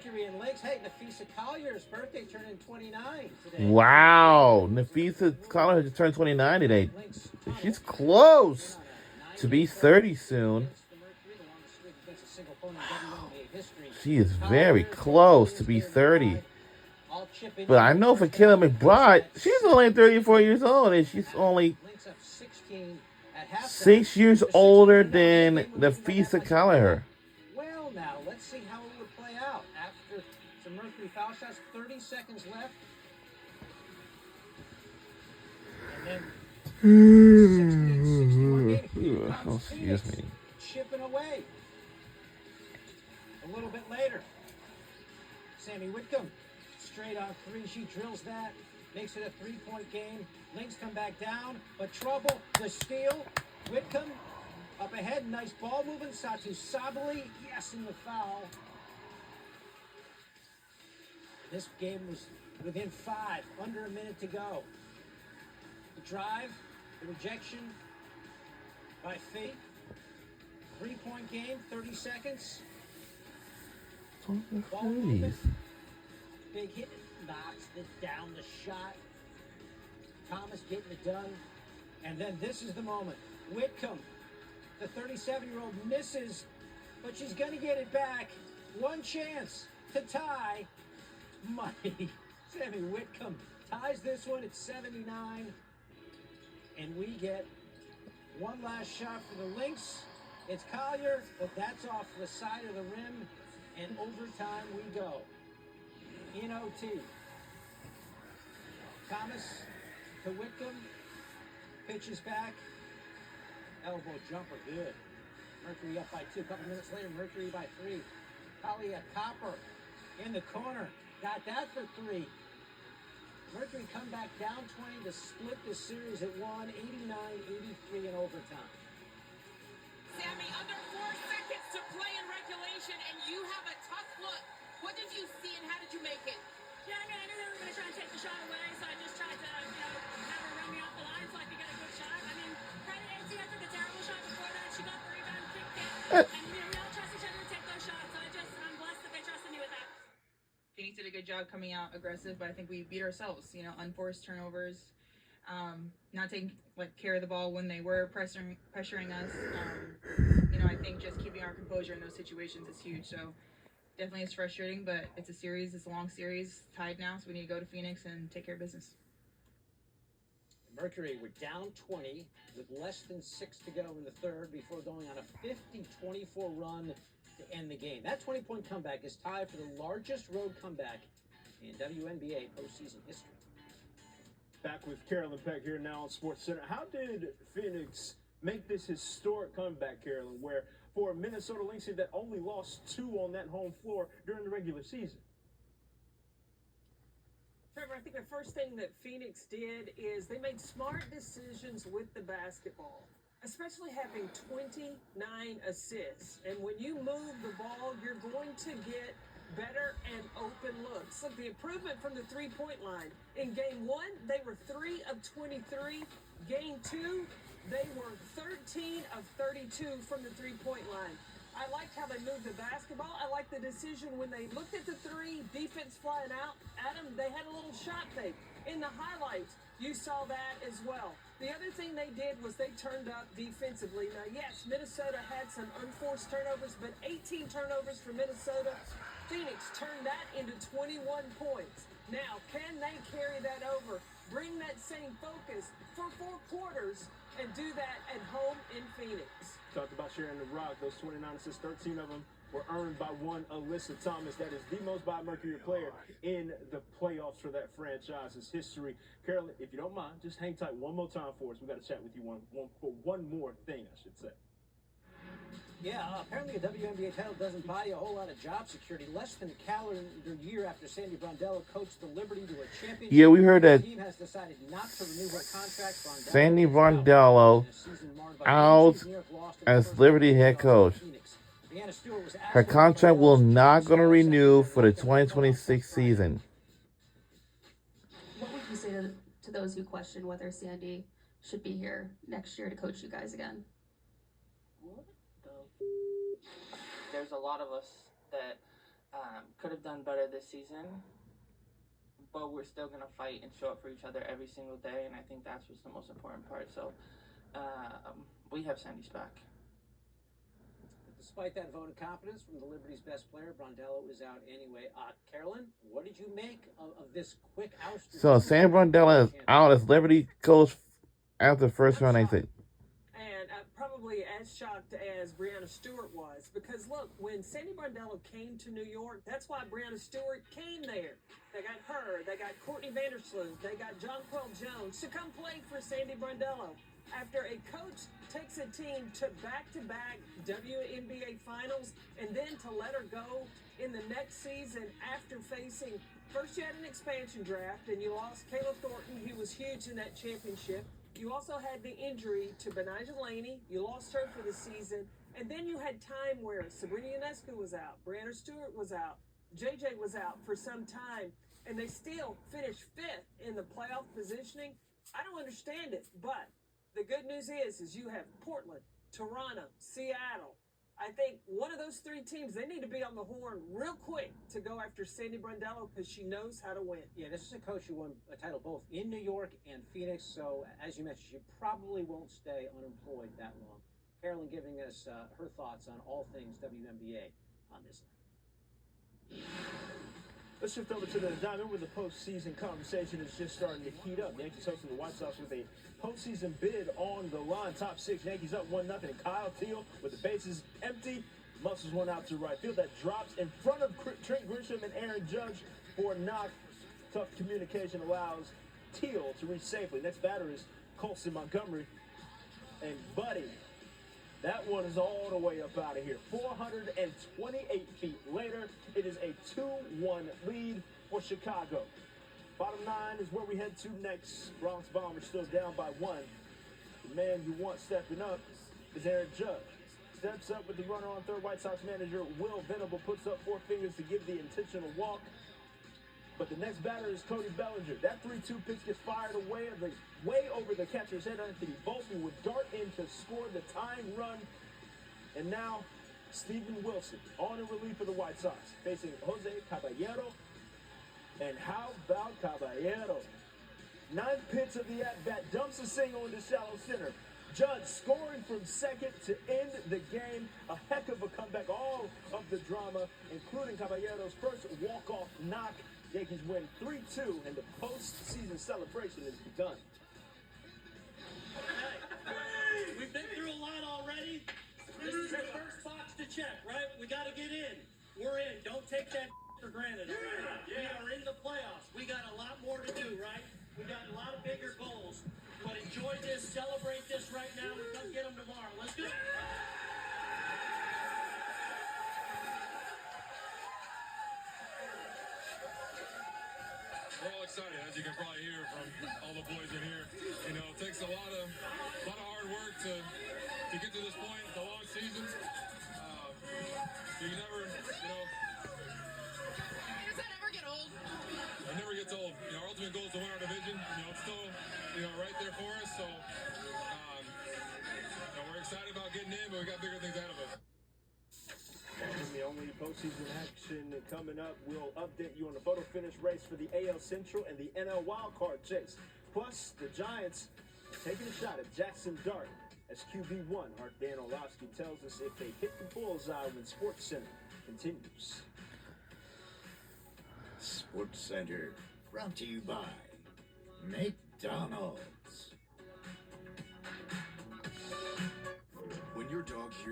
Mercury and Lakes. Hey, Nafisa Collier's birthday turning 29 today. Wow. Nafisa Collier just turned 29 today. She's close to be 30 soon. She is very close to be 30. But I know for Kayla McBride, she's only 34 years old, and she's only 6 years older than Nafisa Collier. Well, now, let's see how it would play out after some Mercury foul shots. 30 seconds left. And then 61 excuse me. Chipping away. A little bit later, Sammy Whitcomb, straight on three. She drills that, makes it a three-point game. Lynx come back down, but trouble. The steal. Whitcomb up ahead. Nice ball movement. Satu Sabali, yes, in the foul. This game was within 5, under a minute to go. The drive, the rejection by Fate. 3-point game, 30 seconds. Ball movement. Big hit, knocks it down the shot. Thomas getting it done. And then this is the moment. Whitcomb, the 37-year-old, misses, but she's going to get it back. One chance to tie. Money. Sammy Whitcomb ties this one at 79. And we get one last shot for the Lynx. It's Collier, but that's off the side of the rim. And overtime we go. In OT. Thomas to Whitcomb. Pitches back. Elbow jumper, good. Mercury up by 2. A couple minutes later, Mercury by 3. Talia Copper in the corner. Got that for 3. Mercury come back down 20 to split the series at 1, 89-83 in overtime. Sammy, under 4 seconds to play in regulation, and you have a tough look. What did you see, and how did you make it? Yeah, I mean, I knew they were going to try and take the shot away, so I just tried to, have her run me off the line so I could get a good shot. I mean, credit AC, I took a terrible shot before that. She got the rebound, kicked it, and, we all trust each other to take those shots, so I'm blessed that they trusted me with that. Phoenix did a good job coming out aggressive, but I think we beat ourselves. Unforced turnovers, not taking care of the ball when they were pressuring us. I think just keeping our composure in those situations is huge. So definitely it's frustrating, but it's a series. It's a long series, tied now, so we need to go to Phoenix and take care of business. Mercury were down 20 with less than 6 to go in the third before going on a 50-24 run to end the game. That 20-point comeback is tied for the largest road comeback in WNBA postseason history. Back with Carolyn Peck here now on SportsCenter. How did Phoenix make this historic comeback, Carolyn, where for a Minnesota Lynx that only lost 2 on that home floor during the regular season? Trevor, I think the first thing that Phoenix did is they made smart decisions with the basketball, especially having 29 assists. And when you move the ball, you're going to get better and open looks. Look, the improvement from the three-point line. In game 1, they were 3 of 23. Game 2, they were 13 of 32 from the three-point line. I liked how they moved the basketball. I liked the decision when they looked at the 3, defense flying out at them. They had a little shot fake. In the highlights, you saw that as well. The other thing they did was they turned up defensively. Now, yes, Minnesota had some unforced turnovers, but 18 turnovers for Minnesota. Phoenix turned that into 21 points. Now, can they carry that over? Bring that same focus for 4 quarters and do that at home in Phoenix. Talked about sharing the rock. Those 29 assists, 13 of them were earned by one Alyssa Thomas. That is the most by a Mercury player in the playoffs for that franchise's history. Carolyn, if you don't mind, just hang tight one more time for us. We got to chat with you for one more thing, I should say. Yeah, apparently a WNBA title doesn't buy you a whole lot of job security. Less than a calendar year after Sandy Brondello coached the Liberty to a championship. Yeah, we heard that the team has decided not to renew her contract. Sandy Brondello out as Liberty head coach. Her contract will not going to renew for the 2026 season. What would you say to those who question whether Sandy should be here next year to coach you guys again? There's a lot of us that Could have done better this season, but we're still gonna fight and show up for each other every single day, and I think that's what's the most important part. So we have Sandy's back. Despite that vote of confidence from the Liberty's best player, Brondello is out anyway. Carolyn, what did you make of this quick ouster? So Sam Brondello is out as Liberty coach after the first round exit. And probably as shocked as Breanna Stewart was, because look, when Sandy Brondello came to New York, that's why Breanna Stewart came there. They got her, they got Courtney Vandersloot, they got Jonquel Jones to come play for Sandy Brondello. After a coach takes a team to back-to-back WNBA finals and then to let her go in the next season after facing, first you had an expansion draft and you lost Kayla Thornton, who was huge in that championship. You also had the injury to Benijah Laney. You lost her for the season. And then you had time where Sabrina Ionescu was out, Breanna Stewart was out, JJ was out for some time, and they still finished 5th in the playoff positioning. I don't understand it, but the good news is you have Portland, Toronto, Seattle. I think one of those 3 teams, they need to be on the horn real quick to go after Sandy Brondello because she knows how to win. Yeah, this is a coach who won a title both in New York and Phoenix, so as you mentioned, she probably won't stay unemployed that long. Carolyn giving us her thoughts on all things WNBA on this night. Let's shift over to the diamond where the postseason conversation is just starting to heat up. Yankees hosting the White Sox with a postseason bid on the line. Top 6, Yankees up 1-0. And Kyle Teal with the bases empty muscles one out to right field. That drops in front of Trent Grisham and Aaron Judge for a knock. Tough communication allows Teal to reach safely. Next batter is Colson Montgomery. And Buddy, that one is all the way up out of here. 428 feet later, it is a 2-1 lead for Chicago. Bottom 9 is where we head to next. Bronx Bombers still down by 1. The man you want stepping up is Aaron Judge. Steps up with the runner on third. White Sox manager Will Venable puts up 4 fingers to give the intentional walk. But the next batter is Cody Bellinger. That 3-2 pitch gets fired way over the catcher's head. Anthony Volpe would dart in to score the tying run. And now, Steven Wilson on in relief for the White Sox, facing Jose Caballero. And how about Caballero? 9th pitch of the at-bat, dumps a single into shallow center. Judge scoring from second to end the game. A heck of a comeback. All of the drama, including Caballero's first walk-off knock. Yankees win 3-2, and the postseason celebration is begun. Hey, we've been through a lot already. This is the first box to check, right? We got to get in. We're in. Don't take that for granted. Right? We are in the playoffs. We got a lot more to do, right? We got a lot of bigger goals. But enjoy this, celebrate this right now, and come get them tomorrow. Let's go. We're all excited, as you can probably hear from all the boys in here. You know, it takes a lot of hard work to get to this point. The long seasons. You never, you know. Does that ever get old? It never gets old. You know, our ultimate goal is to win our division. You know, it's still, you know, right there for us. So, you know, we're excited about getting in, but we got bigger things ahead of us. And the only postseason action coming up, we'll update you on the photo finish race for the AL Central and the NL wildcard chase. Plus, the Giants taking a shot at Jackson Dart as QB1. Our Dan Orlovsky tells us if they hit the bullseye when Sports Center continues. Sports Center, brought to you by McDonald's. When your dog hears